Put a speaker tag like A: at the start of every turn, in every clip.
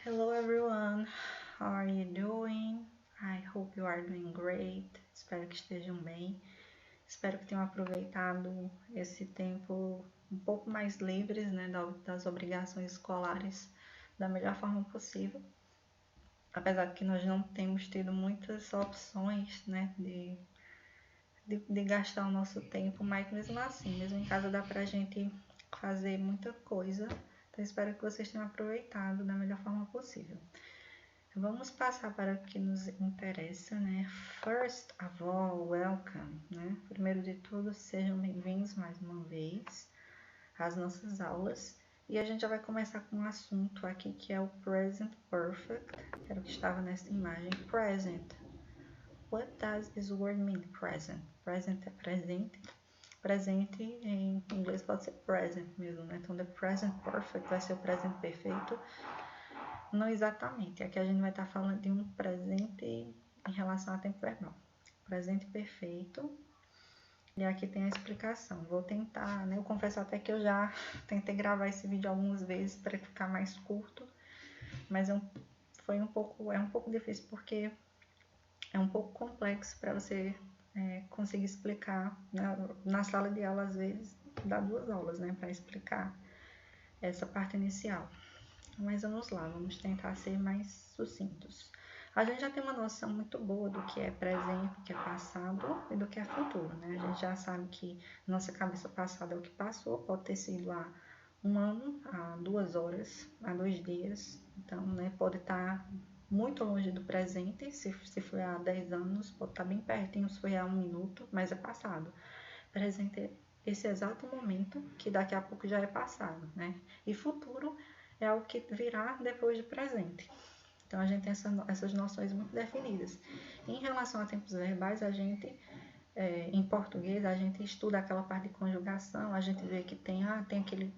A: Hello everyone, how are you doing? I hope you are doing great. Espero que estejam bem. Espero que tenham aproveitado esse tempo um pouco mais livres, né, das obrigações escolares da melhor forma possível. Apesar de que nós não temos tido muitas opções, né, de gastar o nosso tempo, mas mesmo assim, mesmo em casa dá pra gente fazer muita coisa. Então espero que vocês tenham aproveitado da melhor forma possível. Vamos passar para o que nos interessa, né? First of all, welcome, né? Primeiro de tudo, sejam bem-vindos mais uma vez às nossas aulas. E a gente já vai começar com um assunto aqui que é o Present Perfect, que era o que estava nessa imagem. Present. What does this word mean? Present. Present é presente. Presente em inglês pode ser present mesmo, né? Então, the present perfect vai ser o presente perfeito. Não exatamente. Aqui a gente vai estar falando de um presente em relação a tempo verbal. Presente perfeito. E aqui tem a explicação. Vou tentar, né? Eu confesso até que eu já tentei gravar esse vídeo algumas vezes para ficar mais curto. Mas é um pouco difícil porque é um pouco complexo para você conseguir explicar. Na sala de aula, às vezes, dá 2 aulas, né? Para explicar essa parte inicial. Mas vamos lá, vamos tentar ser mais sucintos. A gente já tem uma noção muito boa do que é presente, do que é passado e do que é futuro, né? A gente já sabe que nossa cabeça passada é o que passou, pode ter sido há 1 ano, há 2 horas, há 2 dias. Então, né, pode estar muito longe do presente, se foi há 10 anos, pode estar bem pertinho, se foi há 1 minuto, mas é passado. Presente é esse exato momento que daqui a pouco já é passado, né? E futuro é algo que virá depois do presente. Então, a gente tem essas noções muito definidas. Em relação a tempos verbais, a gente, em português, a gente estuda aquela parte de conjugação, a gente vê que tem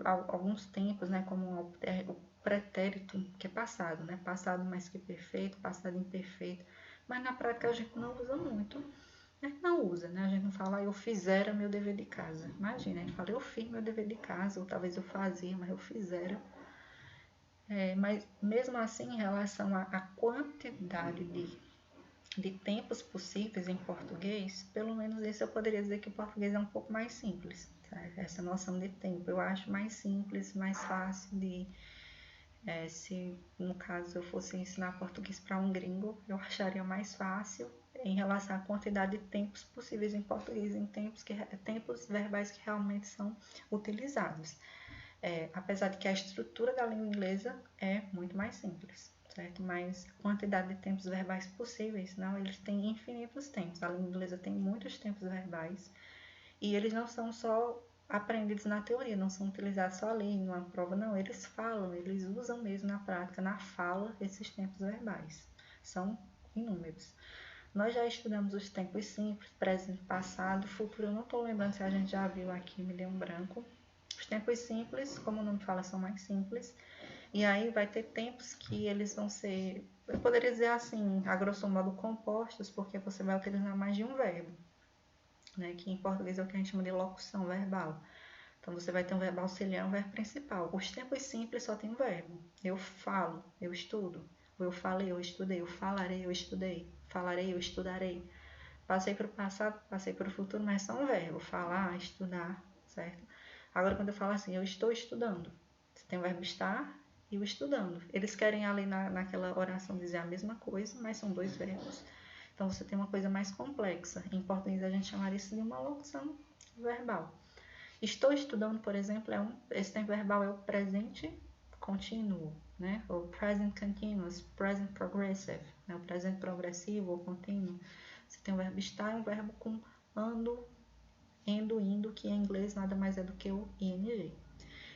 A: alguns tempos, né, como o pretérito, que é passado, né, passado mais que perfeito, passado imperfeito, mas na prática a gente não usa muito. Não usa, né? A gente não fala, eu fizera meu dever de casa. Imagina, a gente fala, eu fiz meu dever de casa, ou talvez eu fazia, mas eu fizera. Mas mesmo assim, em relação à quantidade de tempos possíveis em português, pelo menos isso eu poderia dizer que o português é um pouco mais simples. Sabe? Essa noção de tempo eu acho mais simples, mais fácil de... se no caso eu fosse ensinar português para um gringo, eu acharia mais fácil em relação à quantidade de tempos possíveis em português, em tempos verbais que realmente são utilizados. Apesar de que a estrutura da língua inglesa é muito mais simples, certo? Mas a quantidade de tempos verbais possíveis, não, eles têm infinitos tempos. A língua inglesa tem muitos tempos verbais e eles não são só aprendidos na teoria, não são utilizados só ali numa prova, não. Eles falam, eles usam mesmo na prática, na fala, esses tempos verbais. São inúmeros. Nós já estudamos os tempos simples, presente, passado, futuro. Eu não estou lembrando se a gente já viu aqui, me deu um branco. Os tempos simples, como o nome fala, são mais simples. E aí vai ter tempos que eles vão ser, eu poderia dizer assim, a grosso modo, compostos, porque você vai utilizar mais de um verbo, né? Que em português é o que a gente chama de locução verbal. Então você vai ter um verbo auxiliar e um verbo principal. Os tempos simples só tem um verbo. Eu falo, eu estudo. Eu falei, eu estudei. Eu falarei, eu estudei. Falarei, eu estudarei. Passei para o passado, passei para o futuro, mas só um verbo. Falar, estudar, certo? Agora, quando eu falo assim, eu estou estudando, você tem o verbo estar e o estudando. Eles querem ali naquela oração dizer a mesma coisa, mas são 2 verbos. Então, você tem uma coisa mais complexa. Em português, a gente chamaria isso de uma locução verbal. Estou estudando, por exemplo, esse tempo verbal é o presente contínuo, né? O present continuous, present progressive, né? O presente progressivo ou contínuo. Você tem o verbo estar e um verbo com ando, indo, que em inglês nada mais é do que o ing.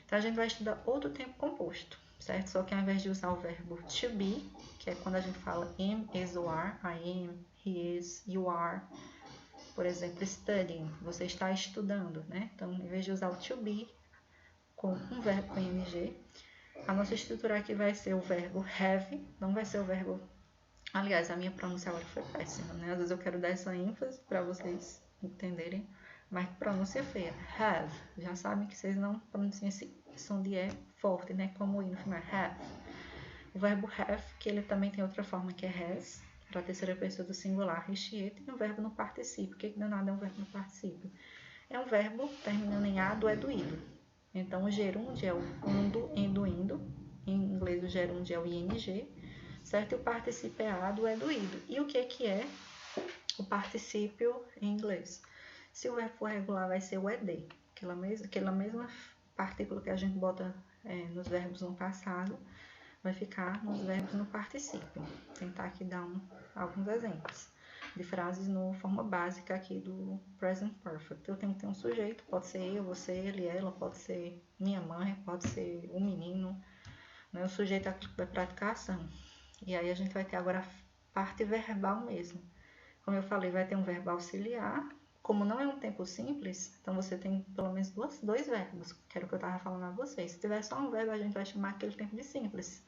A: Então, a gente vai estudar outro tempo composto, certo? Só que ao invés de usar o verbo to be, que é quando a gente fala am, is or are, I am, he is, you are. Por exemplo, studying, você está estudando, né? Então, em vez de usar o to be com um verbo com ing, a nossa estrutura aqui vai ser o verbo have, não vai ser o verbo... Aliás, a minha pronúncia agora foi péssima, né? Às vezes eu quero dar essa ênfase para vocês entenderem, mas pronúncia feia. Have. Já sabem que vocês não pronunciam esse som de E forte, né? Como o I no final. Have. O verbo have, que ele também tem outra forma que é has, para a terceira pessoa do singular, he, e um verbo no particípio. O que danado é um verbo no particípio? É um verbo terminando em ado, é do, ido. Então, o gerúndio é o undo, endo, indo. Em inglês, o gerúndio é o ing, certo? E o particípio é ado, é do, ido. E o que é o particípio em inglês? Se o verbo for regular, vai ser o ed. Aquela mesma partícula que a gente bota nos verbos no passado, vai ficar nos verbos no particípio. Vou tentar aqui dar alguns exemplos de frases na forma básica aqui do present perfect. Eu tenho que ter um sujeito, pode ser eu, você, ele, ela, pode ser minha mãe, pode ser o menino, né? O sujeito é aquilo que vai praticar a ação. E aí a gente vai ter agora a parte verbal mesmo. Como eu falei, vai ter um verbo auxiliar. Como não é um tempo simples, então você tem pelo menos dois verbos, que era o que eu estava falando a vocês. Se tiver só um verbo, a gente vai chamar aquele tempo de simples.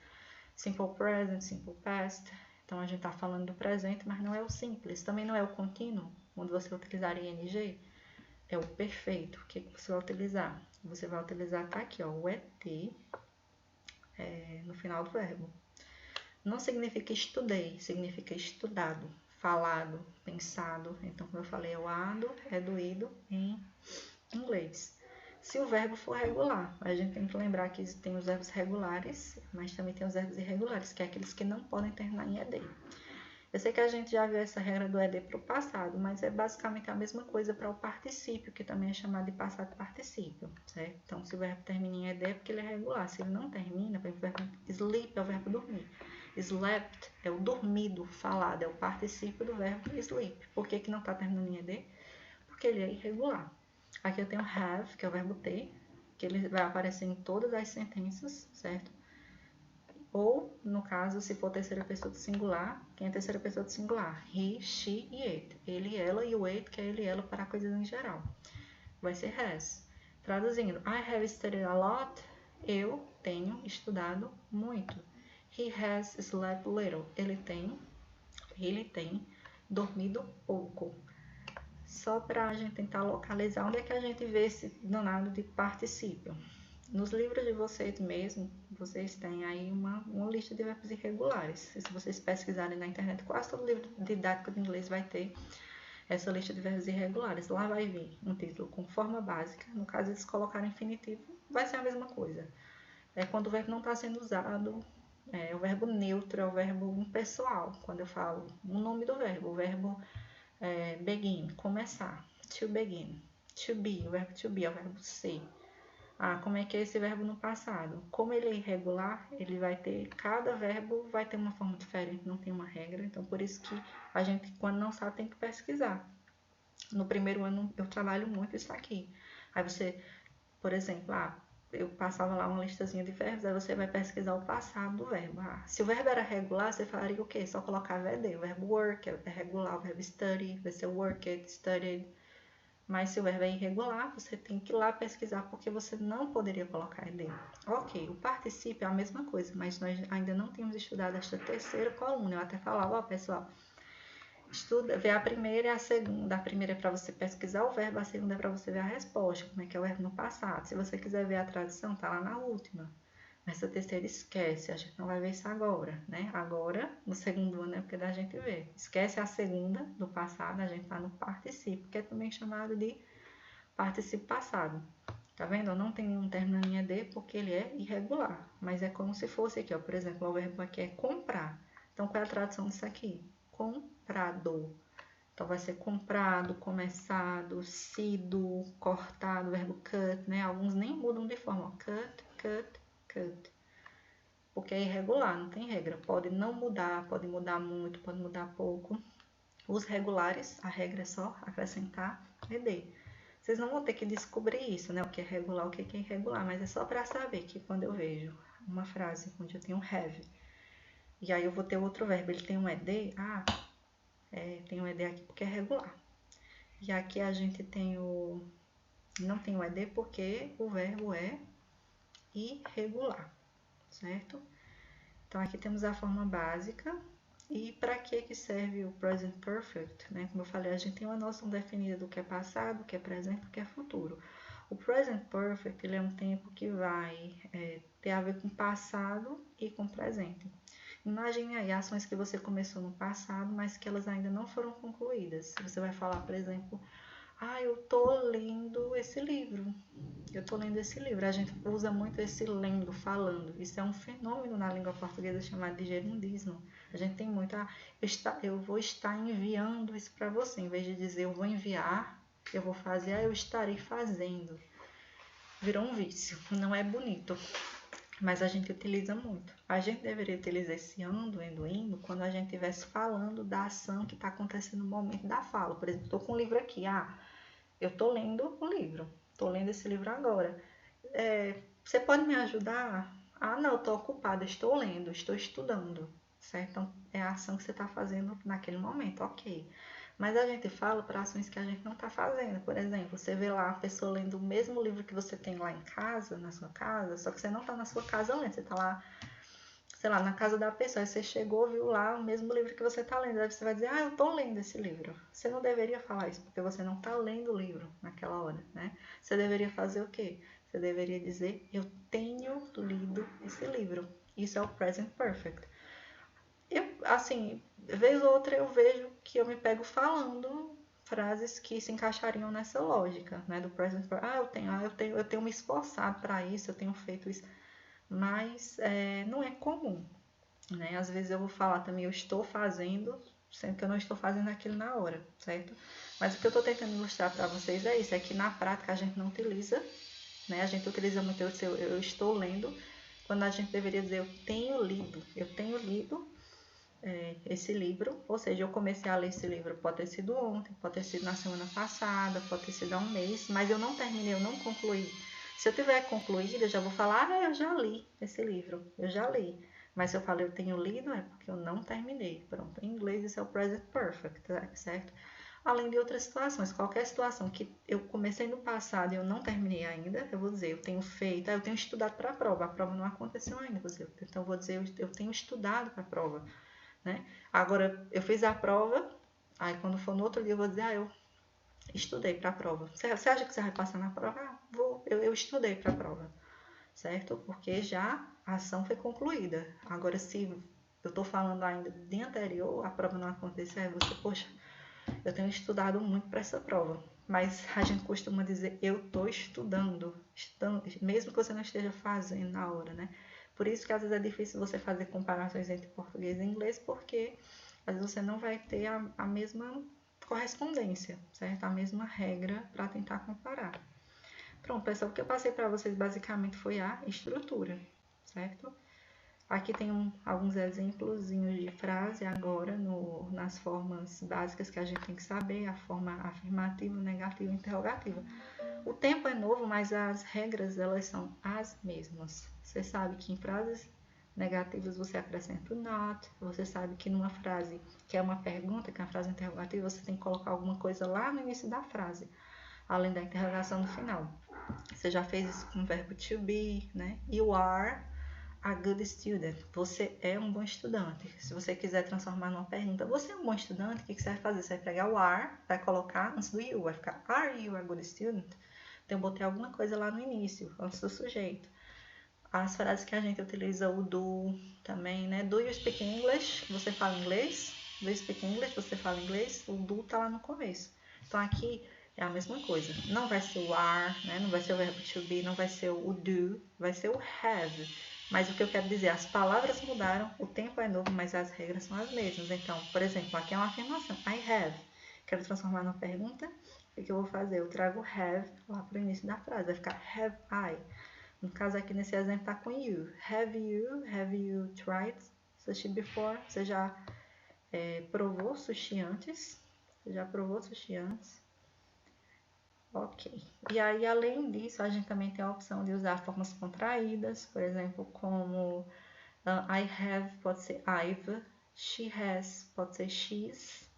A: Simple present, simple past. Então a gente está falando do presente, mas não é o simples. Também não é o contínuo, onde você utilizaria ing. É o perfeito. O que você vai utilizar? Você vai utilizar, tá aqui, ó, o et no final do verbo. Não significa estudei, significa estudado, falado, pensado. Então, como eu falei, é o ado, é do, ido em inglês. Se o verbo for regular, a gente tem que lembrar que tem os verbos regulares, mas também tem os verbos irregulares, que é aqueles que não podem terminar em ed. Eu sei que a gente já viu essa regra do ed para o passado, mas é basicamente a mesma coisa para o particípio, que também é chamado de passado particípio, certo? Então, se o verbo termina em ed é porque ele é regular. Se ele não termina, por exemplo, o verbo sleep é o verbo dormir. Slept é o dormido, falado, é o particípio do verbo sleep. Por que não está terminando em ed? Porque ele é irregular. Aqui eu tenho have, que é o verbo ter, que ele vai aparecer em todas as sentenças, certo? Ou, no caso, se for terceira pessoa do singular, quem é terceira pessoa do singular? He, she e it. Ele, ela e o it, que é ele e ela para coisas em geral. Vai ser has. Traduzindo, I have studied a lot. Eu tenho estudado muito. He has slept little. Ele tem dormido pouco. Só para a gente tentar localizar onde é que a gente vê esse danado de particípio. Nos livros de vocês mesmo, vocês têm aí uma lista de verbos irregulares. Se vocês pesquisarem na internet, quase todo livro didático de inglês vai ter essa lista de verbos irregulares. Lá vai vir um título com forma básica. No caso, eles colocarem infinitivo, vai ser a mesma coisa. É quando o verbo não está sendo usado. O verbo neutro é o verbo impessoal. Quando eu falo o nome do verbo, o verbo begin, começar. To begin. To be, o verbo to be é o verbo ser. Como é que é esse verbo no passado? Como ele é irregular, ele vai ter, cada verbo vai ter uma forma diferente, não tem uma regra. Então, por isso que a gente, quando não sabe, tem que pesquisar. No primeiro ano, eu trabalho muito isso aqui. Aí você, por exemplo, eu passava lá uma listazinha de verbos, aí você vai pesquisar o passado do verbo. Se o verbo era regular, você falaria o quê? Só colocava ed. O verbo work é regular, o verbo study vai ser worked, studied. Mas se o verbo é irregular, você tem que ir lá pesquisar, porque você não poderia colocar ed. Ok, o particípio é a mesma coisa, mas nós ainda não temos estudado esta terceira coluna. Eu até falava, pessoal, vê a primeira e a segunda. A primeira é para você pesquisar o verbo, a segunda é para você ver a resposta, como é que é o verbo no passado. Se você quiser ver a tradução, tá lá na última. Nessa terceira, esquece, a gente não vai ver isso agora, né? Agora, no segundo ano, é porque da gente vê. Esquece a segunda do passado, a gente tá no particípio, que é também chamado de particípio passado. Tá vendo? Eu não tenho um término em ed porque ele é irregular, mas é como se fosse aqui, ó. Por exemplo, o verbo aqui é comprar. Então, qual é a tradução disso aqui? Comprado. Então, vai ser comprado, começado, sido, cortado, o verbo cut, né? Alguns nem mudam de forma, ó. Cut, porque é irregular, não tem regra. Pode não mudar, pode mudar muito, pode mudar pouco. Os regulares, a regra é só acrescentar ed. Vocês não vão ter que descobrir isso, né? O que é regular, o que é irregular, mas é só para saber que quando eu vejo uma frase onde eu tenho have, e aí eu vou ter outro verbo, ele tem um ed, tem um ed aqui porque é regular. E aqui a gente tem não tem o ed porque o verbo é irregular, certo? Então, aqui temos a forma básica. E para que serve o present perfect, né? Como eu falei, a gente tem uma noção definida do que é passado, do que é presente, do que é futuro. O present perfect, ele é um tempo que vai ter a ver com passado e com presente. Imagine aí ações que você começou no passado, mas que elas ainda não foram concluídas. Você vai falar, por exemplo, eu tô lendo esse livro. Eu tô lendo esse livro. A gente usa muito esse lendo, falando. Isso é um fenômeno na língua portuguesa chamado de gerundismo. A gente tem muito, eu vou estar enviando isso para você. Em vez de dizer eu vou enviar, eu vou fazer, eu estarei fazendo. Virou um vício. Não é bonito. Mas a gente utiliza muito. A gente deveria utilizar esse ando, indo, quando a gente estivesse falando da ação que está acontecendo no momento da fala. Por exemplo, estou com um livro aqui. Eu estou lendo o livro. Estou lendo esse livro agora. Você pode me ajudar? Não, eu estou ocupada. Estou lendo, estou estudando. Certo? Então, é a ação que você está fazendo naquele momento. Ok. Mas a gente fala para ações que a gente não está fazendo. Por exemplo, você vê lá a pessoa lendo o mesmo livro que você tem lá em casa, na sua casa, só que você não está na sua casa lendo, você está lá, sei lá, na casa da pessoa. Aí você chegou, viu lá o mesmo livro que você está lendo. Aí você vai dizer, eu estou lendo esse livro. Você não deveria falar isso, porque você não está lendo o livro naquela hora, né? Você deveria fazer o quê? Você deveria dizer, eu tenho lido esse livro. Isso é o present perfect. Vez ou outra eu vejo que eu me pego falando frases que se encaixariam nessa lógica, né, do present perfect. Eu tenho me esforçado para isso, eu tenho feito isso, mas não é comum, né? Às vezes eu vou falar também, eu estou fazendo, sendo que eu não estou fazendo aquilo na hora, certo? Mas o que eu estou tentando mostrar para vocês é isso, é que na prática a gente não utiliza, né? A gente utiliza muito eu estou lendo, quando a gente deveria dizer eu tenho lido esse livro, ou seja, eu comecei a ler esse livro, pode ter sido ontem, pode ter sido na semana passada, pode ter sido há um mês, mas eu não terminei, eu não concluí. Se eu tiver concluído, eu já vou falar, eu já li esse livro, eu já li. Mas se eu falei eu tenho lido, é porque eu não terminei. Pronto, em inglês isso é o present perfect, certo? Além de outras situações, qualquer situação que eu comecei no passado e eu não terminei ainda, eu vou dizer, eu tenho feito, eu tenho estudado para a prova não aconteceu ainda, então eu vou dizer, eu tenho estudado para a prova. Né? Agora, eu fiz a prova, aí quando for no outro dia eu vou dizer, eu estudei para a prova. Você acha que você vai passar na prova? Eu estudei para a prova, certo? Porque já a ação foi concluída. Agora, se eu estou falando ainda do dia anterior, a prova não aconteceu, aí você, poxa, eu tenho estudado muito para essa prova. Mas a gente costuma dizer, eu estou estudando, mesmo que você não esteja fazendo na hora, né? Por isso que às vezes é difícil você fazer comparações entre português e inglês, porque às vezes você não vai ter a mesma correspondência, certo? A mesma regra para tentar comparar. Pronto, pessoal, o que eu passei para vocês basicamente foi a estrutura, certo? Aqui tem alguns exemplos de frase agora nas formas básicas que a gente tem que saber, a forma afirmativa, negativa e interrogativa. O tempo é novo, mas as regras elas são as mesmas. Você sabe que em frases negativas você acrescenta o not, você sabe que numa frase que é uma pergunta, que é uma frase interrogativa, você tem que colocar alguma coisa lá no início da frase, além da interrogação no final. Você já fez isso com o verbo to be, né? You are a good student. Você é um bom estudante. Se você quiser transformar numa pergunta, você é um bom estudante? O que você vai fazer? Você vai pegar o are, vai colocar antes do you, vai ficar are you a good student? Então, eu botei alguma coisa lá no início, antes do sujeito. As frases que a gente utiliza, o do também, né? Do you speak English? Você fala inglês? Do you speak English? Você fala inglês? O do tá lá no começo. Então, aqui é a mesma coisa. Não vai ser o are, né? Não vai ser o verbo to be, não vai ser o do, vai ser o have. Mas o que eu quero dizer, as palavras mudaram, o tempo é novo, mas as regras são as mesmas. Então, por exemplo, aqui é uma afirmação. I have. Quero transformar numa pergunta. O que eu vou fazer? Eu trago have lá para o início da frase. Vai ficar have I. No caso aqui nesse exemplo está com you. Have you tried sushi before? Você já provou sushi antes? Você já provou sushi antes? Ok. E aí, além disso, a gente também tem a opção de usar formas contraídas, por exemplo, como I have pode ser I've, she has pode ser she's.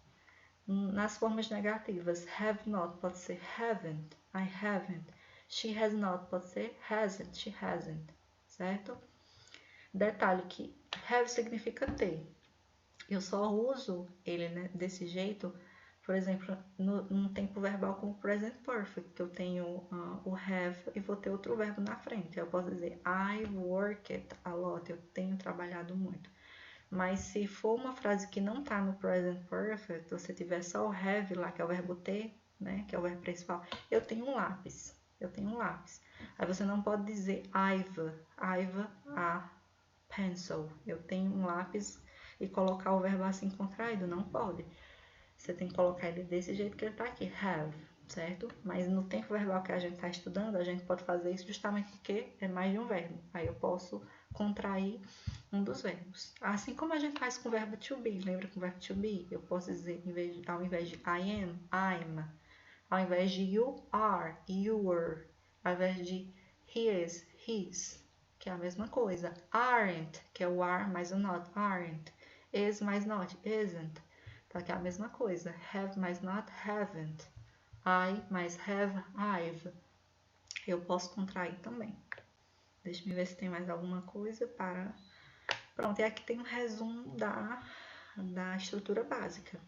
A: Nas formas negativas, have not pode ser haven't, I haven't. She has not pode ser hasn't, she hasn't, certo? Detalhe que have significa ter. Eu só uso ele, né, desse jeito Por exemplo, num tempo verbal como present perfect, que eu tenho o have e vou ter outro verbo na frente. Eu posso dizer I worked a lot, eu tenho trabalhado muito. Mas se for uma frase que não está no present perfect, você tiver só o have lá, que é o verbo ter, né, que é o verbo principal, eu tenho um lápis. Eu tenho um lápis. Aí você não pode dizer I've a pencil. Eu tenho um lápis e colocar o verbo assim contraído, não pode. Você tem que colocar ele desse jeito que ele está aqui, have, certo? Mas no tempo verbal que a gente está estudando, a gente pode fazer isso justamente porque é mais de um verbo. Aí eu posso contrair um dos verbos. Assim como a gente faz com o verbo to be, lembra com o verbo to be? Eu posso dizer, ao invés de I am, I'm. Ao invés de you are, you were. Ao invés de he is, his, que é a mesma coisa. Aren't, que é o are mais o not, aren't. Is mais not, isn't. Então aqui é a mesma coisa. Have mais not, haven't. I mais have, I've. Eu posso contrair também. Deixa eu ver se tem mais alguma coisa para... Pronto, e aqui tem um resumo da estrutura básica.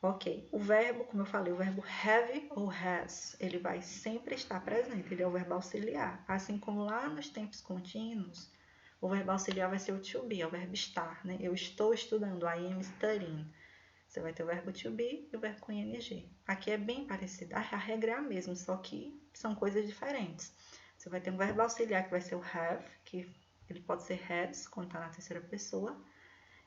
A: Ok, o verbo, como eu falei, o verbo have ou has, ele vai sempre estar presente, ele é o verbo auxiliar. Assim como lá nos tempos contínuos, o verbo auxiliar vai ser o to be, é o verbo estar, né? Eu estou estudando, I am studying. Você vai ter o verbo to be e o verbo com ing. Aqui é bem parecido, a regra é a mesma, só que são coisas diferentes. Você vai ter um verbo auxiliar que vai ser o have, que ele pode ser has, quando está na terceira pessoa.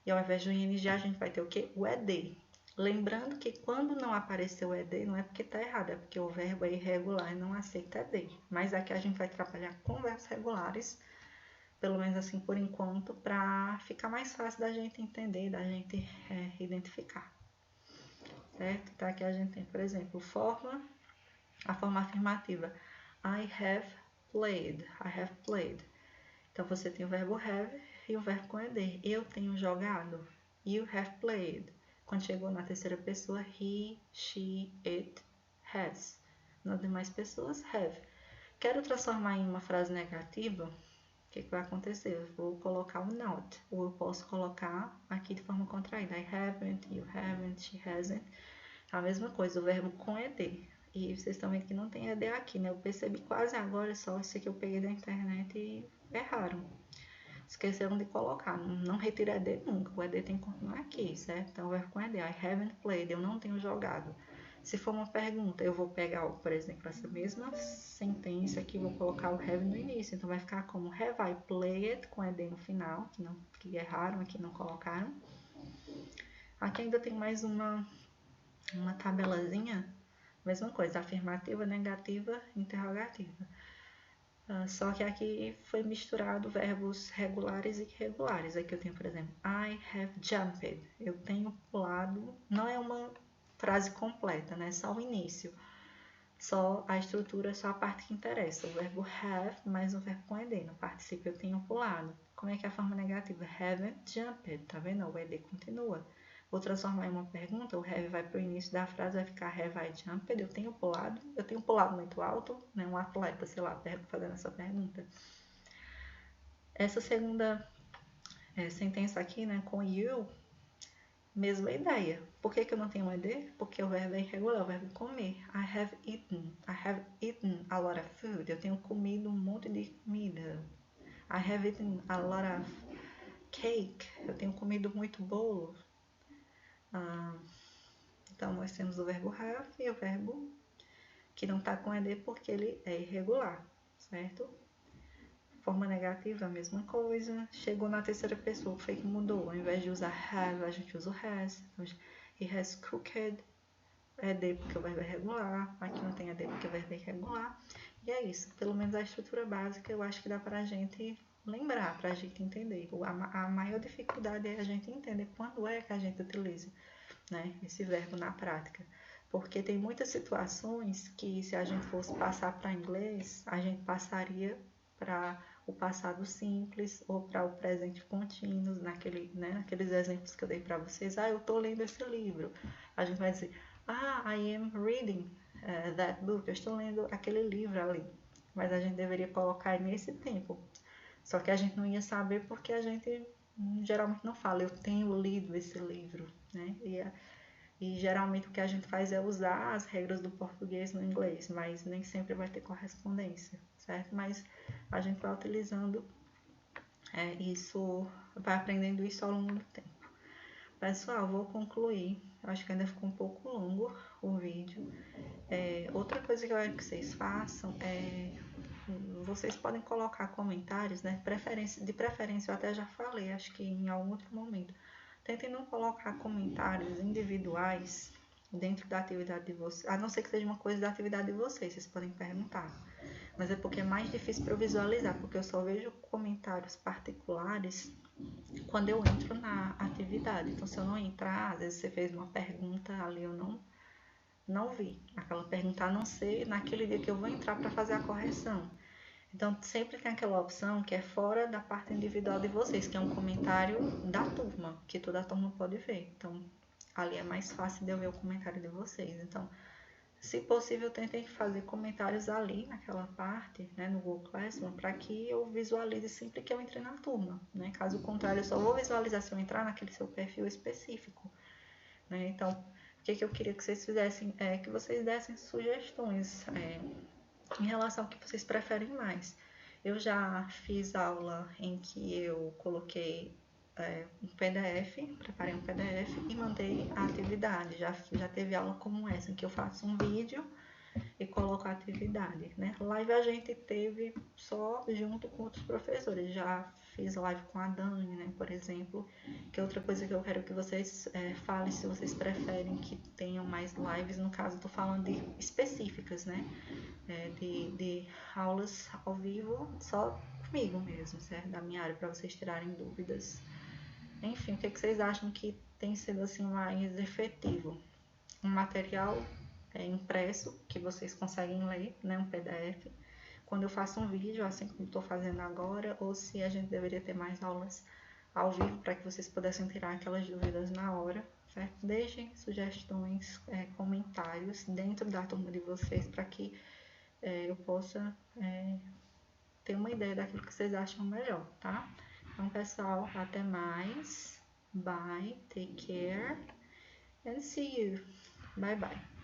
A: E ao invés do ing, a gente vai ter o quê? O ed. Lembrando que quando não aparecer o ed, não é porque está errado, é porque o verbo é irregular e não aceita ed. Mas aqui a gente vai trabalhar com verbos regulares, pelo menos assim por enquanto, para ficar mais fácil da gente entender, da gente identificar. Certo? Então aqui a gente tem, por exemplo, a forma afirmativa. I have played. I have played. Então você tem o verbo have e o verbo com ed. Eu tenho jogado. You have played. Quando chegou na terceira pessoa, he, she, it, has. Nas demais pessoas, have. Quero transformar em uma frase negativa, o que vai acontecer? Eu vou colocar o not. Ou eu posso colocar aqui de forma contraída. I haven't, you haven't, she hasn't. A mesma coisa, o verbo com ed. E vocês estão vendo que não tem ed aqui, né? Eu percebi quase agora, só isso aqui eu peguei da internet e erraram. Esqueceram de colocar, não retira ed nunca, o ed tem que continuar aqui, certo? Então, o verbo com ed, I haven't played, eu não tenho jogado. Se for uma pergunta, eu vou pegar, por exemplo, essa mesma sentença aqui, vou colocar o have no início, então vai ficar como have I played, com ed no final, que erraram aqui, não colocaram. Aqui ainda tem mais uma tabelazinha, mesma coisa, afirmativa, negativa, interrogativa. Só que aqui foi misturado verbos regulares e irregulares. Aqui eu tenho, por exemplo, I have jumped. Eu tenho pulado. Não é uma frase completa, né? Só o início. Só a estrutura, só a parte que interessa. O verbo have mais o verbo com ed. No particípio eu tenho pulado. Como é que é a forma negativa? Haven't jumped. Tá vendo? O ed continua. Vou transformar em uma pergunta, o have vai para o início da frase, vai ficar have I jumped, eu tenho pulado muito alto, né? Um atleta, sei lá, fazendo essa pergunta. Essa segunda sentença aqui, né, com you, mesma ideia. Por que eu não tenho ed? Porque o verbo é irregular, o verbo comer. I have eaten a lot of food. Eu tenho comido um monte de comida. I have eaten a lot of cake. Eu tenho comido muito bolo. Então, nós temos o verbo have e o verbo que não está com ed porque ele é irregular, certo? Forma negativa, a mesma coisa. Chegou na terceira pessoa, foi que mudou. Ao invés de usar have, a gente usa o has. Então, he has cooked, ed porque o verbo é regular. Aqui não tem ed porque o verbo é irregular. E é isso. Pelo menos a estrutura básica eu acho que dá pra gente lembrar, pra gente entender. A maior dificuldade é a gente entender quando é que a gente utiliza, né, esse verbo na prática. Porque tem muitas situações que, se a gente fosse passar para inglês, a gente passaria para o passado simples ou para o presente contínuo, naqueles exemplos que eu dei para vocês. Eu estou lendo esse livro. A gente vai dizer, I am reading that book. Eu estou lendo aquele livro ali. Mas a gente deveria colocar nesse tempo. Só que a gente não ia saber porque a gente geralmente não fala, eu tenho lido esse livro, né? E geralmente o que a gente faz é usar as regras do português no inglês, mas nem sempre vai ter correspondência, certo? Mas a gente vai utilizando isso, vai aprendendo isso ao longo do tempo. Pessoal, vou concluir. Acho que ainda ficou um pouco longo o vídeo. Outra coisa que eu quero que vocês façam vocês podem colocar comentários, né? De preferência, eu até já falei, acho que em algum outro momento. Tentem não colocar comentários individuais dentro da atividade de vocês, a não ser que seja uma coisa da atividade de vocês podem perguntar. Mas é porque é mais difícil para eu visualizar, porque eu só vejo comentários particulares quando eu entro na atividade. Então, se eu não entrar, às vezes você fez uma pergunta ali, eu não vi aquela pergunta, a não ser naquele dia que eu vou entrar para fazer a correção. Então, sempre tem aquela opção que é fora da parte individual de vocês, que é um comentário da turma, que toda a turma pode ver. Então, ali é mais fácil de eu ver o comentário de vocês. Então, se possível, tentem fazer comentários ali naquela parte, né, no Google Classroom, para que eu visualize sempre que eu entrei na turma, né? Caso contrário, eu só vou visualizar se eu entrar naquele seu perfil específico, né? Então, o que eu queria que vocês fizessem é que vocês dessem sugestões em relação ao que vocês preferem mais. Eu já fiz aula em que eu coloquei um PDF, preparei um PDF e mandei a atividade. Já teve aula como essa, em que eu faço um vídeo e coloco a atividade, né? Live a gente teve só junto com outros professores. Já fiz live com a Dani, né, por exemplo. Que é outra coisa que eu quero que vocês falem se vocês preferem que tenham mais lives. No caso, estou falando de específicas, né? De aulas ao vivo só comigo mesmo, certo? Da minha área, para vocês tirarem dúvidas. Enfim, o que vocês acham que tem sido assim mais efetivo? Um material impresso que vocês conseguem ler, né? Um PDF. Quando eu faço um vídeo, assim como estou fazendo agora, ou se a gente deveria ter mais aulas ao vivo para que vocês pudessem tirar aquelas dúvidas na hora, certo? Deixem sugestões, comentários dentro da turma de vocês para que eu possa ter uma ideia daquilo que vocês acham melhor, tá? Então, pessoal, até mais. Bye, take care and see you. Bye, bye.